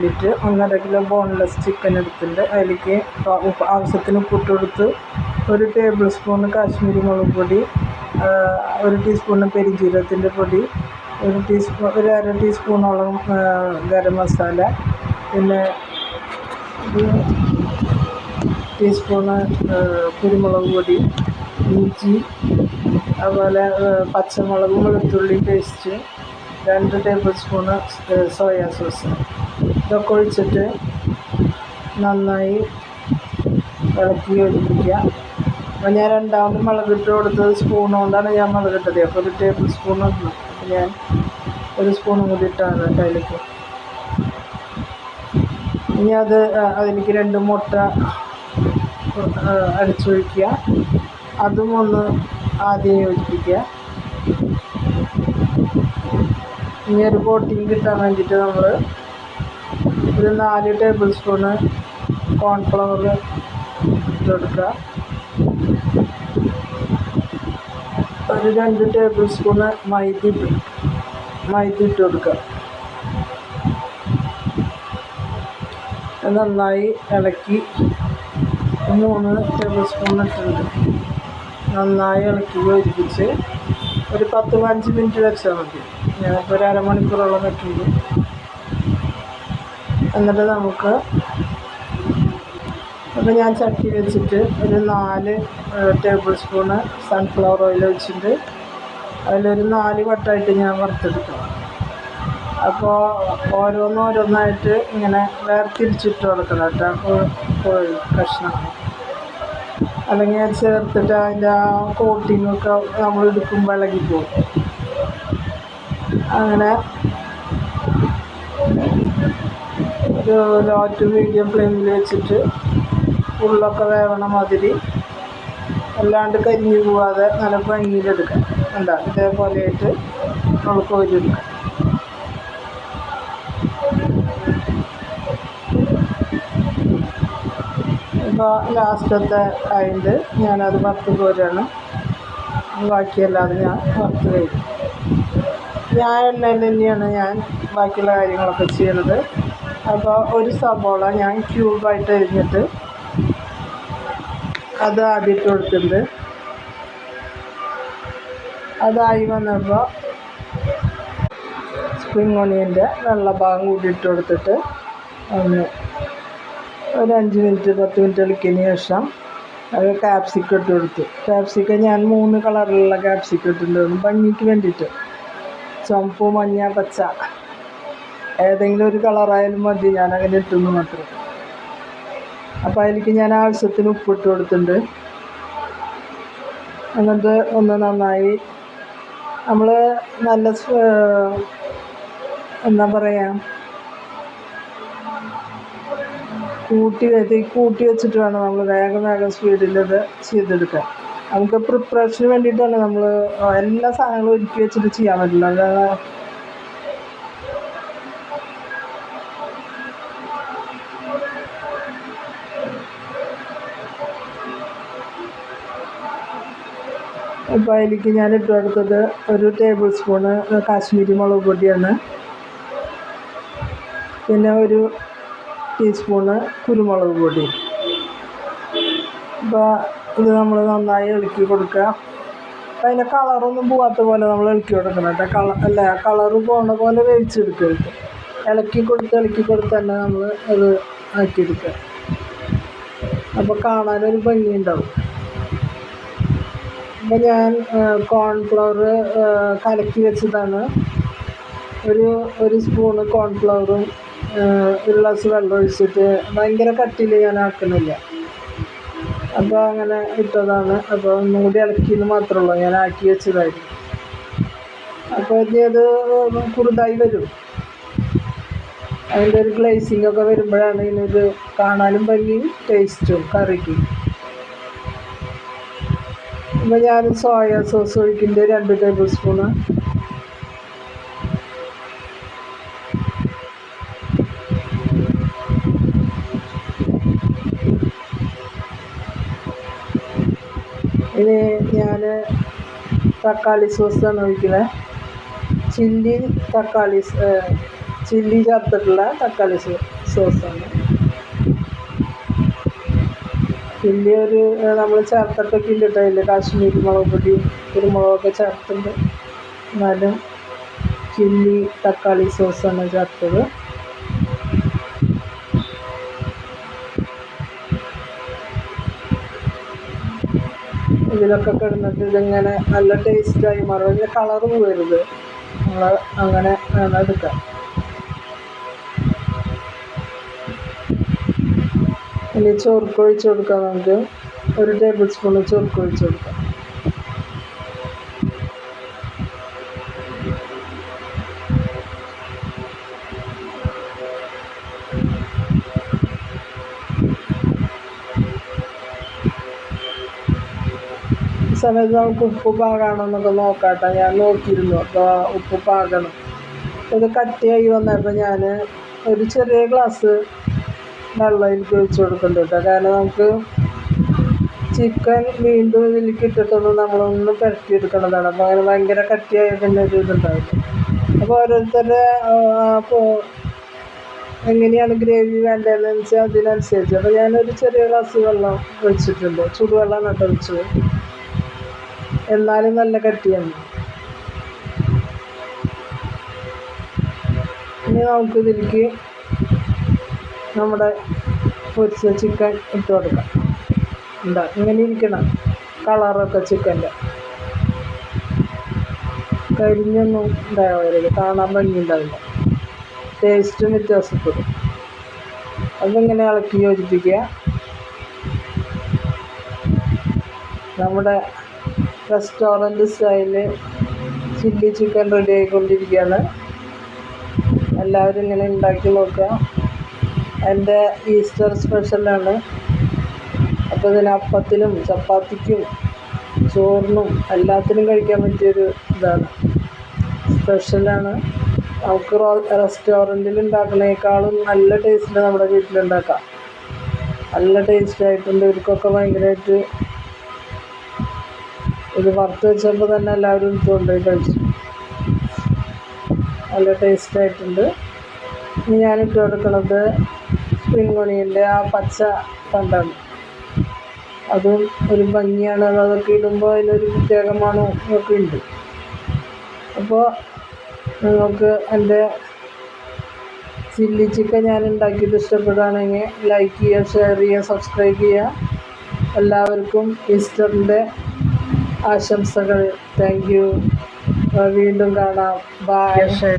വേണ്ടിയിട്ട് 1.5 kilo boneless chicken എടുത്തിട്ടുണ്ട്. അതിലേക്ക് ആവശ്യത്തിന് ഉപ്പിട്ട് കൊടുത്ത് 1 ടേബിൾ സ്പൂൺ കാശ്മീരി മുളക് പൊടി, 1 ടീസ്പൂൺ പെരിഞ്ജീരകത്തിൻ്റെ പൊടി, 1 അര ടീസ്പൂണോളം ഗരം മസാല, പിന്നെ 1 ടീസ്പൂണ് കുരുമുളക് പൊടി, ഇഞ്ചി, അതുപോലെ പച്ചമുളകും വെളുത്തുള്ളി paste, 2 table spoon soya sauce. ഇതൊക്കെ ഒഴിച്ചിട്ട് നന്നായി ഇളക്കി യോജിപ്പിക്കുക. അപ്പോൾ ഞാൻ രണ്ടാമത് മുളകിട്ട് കൊടുത്തത് സ്പൂൺ കൊണ്ടാണ് ഞാൻ മുളകിട്ടത്. അപ്പോൾ 1 ടേബിൾ സ്പൂൺ ഇടണം. അപ്പോൾ ഞാൻ 1 സ്പൂണും കൂടി ഇട്ടാണ് അതിലേക്ക്. ഇനി അതിലേക്ക് 2 മുട്ട അടിച്ചൊഴിക്കുക. അതും ഒന്ന് ആദ്യം യോജിപ്പിക്കുക. ഇനി ഒരു കോട്ടിങ് കിട്ടാൻ വേണ്ടിയിട്ട് നമ്മൾ 4 ടേബിൾ സ്പൂണ് കോൺഫ്ലവർ ഇട്ടെടുക്കുക. 2 ടേബിൾ സ്പൂണ് മൈദ ഇട്ട് കൊടുക്കുക. നന്നായി ഇളക്കി 3 ടേബിൾ സ്പൂൺ ഇട്ടിട്ടുണ്ട്. നന്നായി ഇളക്കി യോജിപ്പിച്ച് ഒരു 10-15 മിനിറ്റ് വെച്ചാൽ മതി. ഞാനിപ്പോൾ 1 അരമണിക്കൂറോളം വെക്കുന്നത്. എന്നിട്ട് നമുക്ക് അപ്പോൾ ഞാൻ ചട്ടി വെച്ചിട്ട് ഒരു 4 ടേബിൾ സ്പൂണ് സൺഫ്ലവർ ഓയിൽ ഒഴിച്ചിട്ട് അതിലൊരു 4 വട്ടമായിട്ട് ഞാൻ വറുത്തെടുക്കണം. അപ്പോൾ ഓരോന്നായിട്ട് ഇങ്ങനെ വേർതിരിച്ചിട്ട് കൊടുക്കണം കേട്ടോ, കോഴി കഷ്ണം. അല്ലെങ്കിൽ അത് ചേർത്തിട്ട് അതിൻ്റെ ആ കോട്ടിങ്ങൊക്കെ നമ്മൾ എടുക്കുമ്പോൾ ഇളകിപ്പോകും. അങ്ങനെ ഒരു ലോ ടു മീഡിയം ഫ്ലെയിമിൽ വെച്ചിട്ട് ഉള്ളൊക്കെ വേവണ മാതിരി അല്ലാണ്ട് കരിഞ്ഞു പോവാതെ നല്ല ഭംഗിയിലെടുക്കാം. എന്താ ഇതേപോലെയായിട്ട് നമ്മൾ കോരിയെടുക്കാം. ഇപ്പോൾ ലാസ്റ്റത്തെ ആയിട്ട് ഞാനത് വറുത്ത് കോരാണ്. ബാക്കിയല്ലാതെ ഞാൻ വറുത്ത് കഴിക്കും. ഞാൻ എണ്ണയിൽ തന്നെയാണ് ഞാൻ ബാക്കിയുള്ള കാര്യങ്ങളൊക്കെ ചെയ്യുന്നത്. അപ്പോൾ ഒരു സബോള ഞാൻ ക്യൂബായിട്ട് അരിഞ്ഞിട്ട് അത് ആദ്യം ഇട്ട് കൊടുത്തിട്ടുണ്ട്. അതായി വന്നപ്പോൾ സ്പ്രിങ് ഓണിയൻ്റെ വെള്ള ഭാഗം കൂടി ഇട്ട് കൊടുത്തിട്ട് ഒന്ന് ഒരു 5 മിനിറ്റ് 10 മിനിറ്റ് ഇളക്കിയതിന് ശേഷം അത് ക്യാപ്സിക്കം ഇട്ട് കൊടുത്തു. ക്യാപ്സിക്കം ഞാൻ 3 കളറിലുള്ള ക്യാപ്സിക്കം ഇട്ടിട്ടുണ്ട്, ഭംഗിക്ക് വേണ്ടിയിട്ട്. ചുവപ്പ്, മഞ്ഞ, പച്ച, ഏതെങ്കിലും ഒരു കളറായാലും മതി. ഞാനങ്ങനെ ഇട്ടെന്ന് മാത്രം. അപ്പോൾ അതിലേക്ക് ഞാൻ ആവശ്യത്തിന് ഉപ്പിട്ട് കൊടുത്തിട്ടുണ്ട്. എന്നിട്ട് ഒന്ന് നന്നായി നമ്മൾ നല്ല എന്താ പറയുക കൂട്ടി വെച്ചിട്ട് വേണം നമ്മൾ വേഗം സ്പീഡിലത് ചെയ്തെടുക്കാൻ. നമുക്ക് പ്രിപ്പറേഷന് വേണ്ടിയിട്ടാണ് നമ്മൾ എല്ലാ സാധനങ്ങളും ഒരുക്കി വെച്ചിട്ട് ചെയ്യാൻ പറ്റില്ല. അല്ലാതെ ഇപ്പോൾ അതിലേക്ക് ഞാൻ ഇട്ട് കൊടുത്തത് 1 ടേബിൾ സ്പൂണ് കാശ്മീരി മുളക് പൊടിയാണ്. പിന്നെ 1 ടീസ്പൂണ് കുരുമുളക് പൊടി. അപ്പോൾ ഇത് നമ്മൾ നന്നായി ഇളക്കി കൊടുക്കുക. അപ്പം അതിൻ്റെ കളറൊന്നും പോകാത്ത പോലെ നമ്മൾ ഇളക്കി കൊടുക്കണം കേട്ടോ. കളറ് പോകുന്ന പോലെ വേവിച്ചെടുക്കരുത്. ഇളക്കി കൊടുത്ത് തന്നെ നമ്മൾ അത് ആക്കിയെടുക്കുക. അപ്പോൾ കാണാനൊരു ഭംഗിയുണ്ടാവും. അപ്പോൾ ഞാൻ കോൺഫ്ലവർ കലക്കി വെച്ചതാണ്. ഒരു സ്പൂണ് കോൺഫ്ലവറും 1 ഗ്ലാസ് വെള്ളം ഒഴിച്ചിട്ട് ഭയങ്കര കട്ടിയിൽ ഞാൻ ആക്കുന്നില്ല. അപ്പോൾ അങ്ങനെ ഇട്ടതാണ്. അപ്പോൾ ഒന്നും കൂടി ഇളക്കിയെന്ന് മാത്രമേ ഞാൻ ആക്കി വെച്ചതായിരുന്നു. അപ്പോൾ ഇനി അത് കുറുതായി വരും. അതിൻ്റെ ഒരു ഗ്ലേസിങ്ങൊക്കെ വരുമ്പോഴാണ് ഇതിനൊരു കാണാനും ഭംഗിയും ടേസ്റ്റും കറിക്ക്. അപ്പോൾ ഞാൻ സോയ സോസ് ഒഴിക്കുന്നത് 2 ടേബിൾ സ്പൂണ്. ഇനി ഞാൻ തക്കാളി സോസാണ് ഒഴിക്കുന്നത്. ചില്ലി ചേർത്തിട്ടുള്ള തക്കാളി സോസാണ്. ചില്ലി നമ്മൾ ചേർത്തിട്ടൊക്കെ ഇല്ലിട്ട് അതിൽ കാശ്മീരി മുളക് പൊടി കുരുമുളകൊക്കെ ചേർത്തിട്ടുണ്ട്. എന്നാലും ചില്ലി തക്കാളി സോസാണ് ചേർത്തത്. ഇതിലൊക്കെ കിടന്നിട്ട് ഇതിങ്ങനെ നല്ല ടേസ്റ്റായി മാറും. ഇതിൻ്റെ കളറ് പോകരുത്, നമ്മൾ അങ്ങനെ വേണം എടുക്കാം. ഇനി ചോർക്കൊഴിച്ച് കൊടുക്കാം. നമുക്ക് 1 ടേബിൾ സ്പൂൺ ചോർക്കൊഴിച്ച് കൊടുക്കാം. സമയത്ത് നമുക്ക് ഉപ്പ് പാകണം എന്നൊക്കെ നോക്കാട്ടെ. ഞാൻ നോക്കിയിരുന്നു, അപ്പോൾ ഉപ്പ് പാകണം. ഇത് കട്ടിയായി വന്നപ്പോൾ ഞാൻ ഒരു ചെറിയ ഗ്ലാസ് വെള്ളം എനിക്ക് ഒഴിച്ച് കൊടുക്കുന്നുണ്ട് കേട്ടോ. കാരണം നമുക്ക് ചിക്കൻ വീണ്ടും ഇതിലേക്ക് ഇട്ടിട്ടൊന്നും നമ്മളൊന്നും പുരട്ടിയെടുക്കണതാണ്. അപ്പോൾ അങ്ങനെ ഭയങ്കര കട്ടിയായി തന്നെ ഒരു ഇതുണ്ടാവില്ല. അപ്പോൾ ഓരോരുത്തരുടെ അപ്പോൾ എങ്ങനെയാണ് ഗ്രേവി വേണ്ടതെന്ന് വെച്ചാൽ അതിനനുസരിച്ച്. അപ്പോൾ ഞാനൊരു ചെറിയ ഗ്ലാസ് വെള്ളം ഒഴിച്ചിട്ടുണ്ട്. ചൂടുവെള്ളം നട്ട് ഒഴിച്ചത്, എന്നാലും നല്ല കട്ടിയാണ്. ഇനി നമുക്കിതിലേക്ക് നമ്മുടെ പൊരിച്ച ചിക്കൻ ഇട്ട് കൊടുക്കാം. എന്താ ഇങ്ങനെ ഇരിക്കണം കളറൊക്കെ ചിക്കൻ്റെ. കരിഞ്ഞൊന്നും ഉണ്ടാവരുത്, കാണാൻ ഭംഗി ഉണ്ടാവില്ല, ടേസ്റ്റും വ്യത്യാസപ്പെടും. അതിങ്ങനെ ഇളക്കി യോജിപ്പിക്കുക. നമ്മുടെ restaurant style chilli chicken ready ആയിക്കൊണ്ടിരിക്കുകയാണ്. എല്ലാവരും ഇങ്ങനെ ഉണ്ടാക്കി നോക്കുക. എൻ്റെ ഈസ്റ്റർ സ്പെഷ്യലാണ്. അപ്പോൾ ഇതിന് അപ്പത്തിനും ചപ്പാത്തിക്കും ചോറിനും എല്ലാത്തിനും കഴിക്കാൻ പറ്റിയൊരു ഇതാണ്, സ്പെഷ്യലാണ്. നമുക്ക് റെസ്റ്റോറൻറ്റിൽ ഉണ്ടാക്കുന്നതിനേക്കാളും നല്ല ടേസ്റ്റിൽ നമ്മുടെ വീട്ടിലുണ്ടാക്കാം. നല്ല ടേസ്റ്റായിട്ടുണ്ട്. ഇവർക്കൊക്കെ ഭയങ്കരമായിട്ട് ഇത് വറുത്ത് വെച്ചപ്പോൾ തന്നെ എല്ലാവരും എടുത്തുകൊണ്ടുപോയി കഴിച്ചു. നല്ല ടേസ്റ്റായിട്ടുണ്ട്. ഇനി ഞാനിട്ട് കൊടുക്കുന്നത് സ്പ്രിംഗ് ഒണിയൻ്റെ ആ പച്ച തണ്ടാണ്. അതും ഒരു ഭംഗിയാണ്. അതൊക്കെ ഇടുമ്പോൾ അതിനൊരു പ്രത്യേക മണം ഒക്കെ ഉണ്ട്. അപ്പോൾ നിങ്ങൾക്ക് എൻ്റെ ചില്ലി ചിക്കൻ ഞാൻ ഉണ്ടാക്കിയിട്ട് ഇഷ്ടപ്പെടുകയാണെങ്കിൽ ലൈക്ക് ചെയ്യുക, ഷെയർ ചെയ്യുക, സബ്സ്ക്രൈബ് ചെയ്യുക. എല്ലാവർക്കും ഈസ്റ്ററിൻ്റെ ആശംസകൾ. Thank you. വീണ്ടും കാണാം. ബൈ.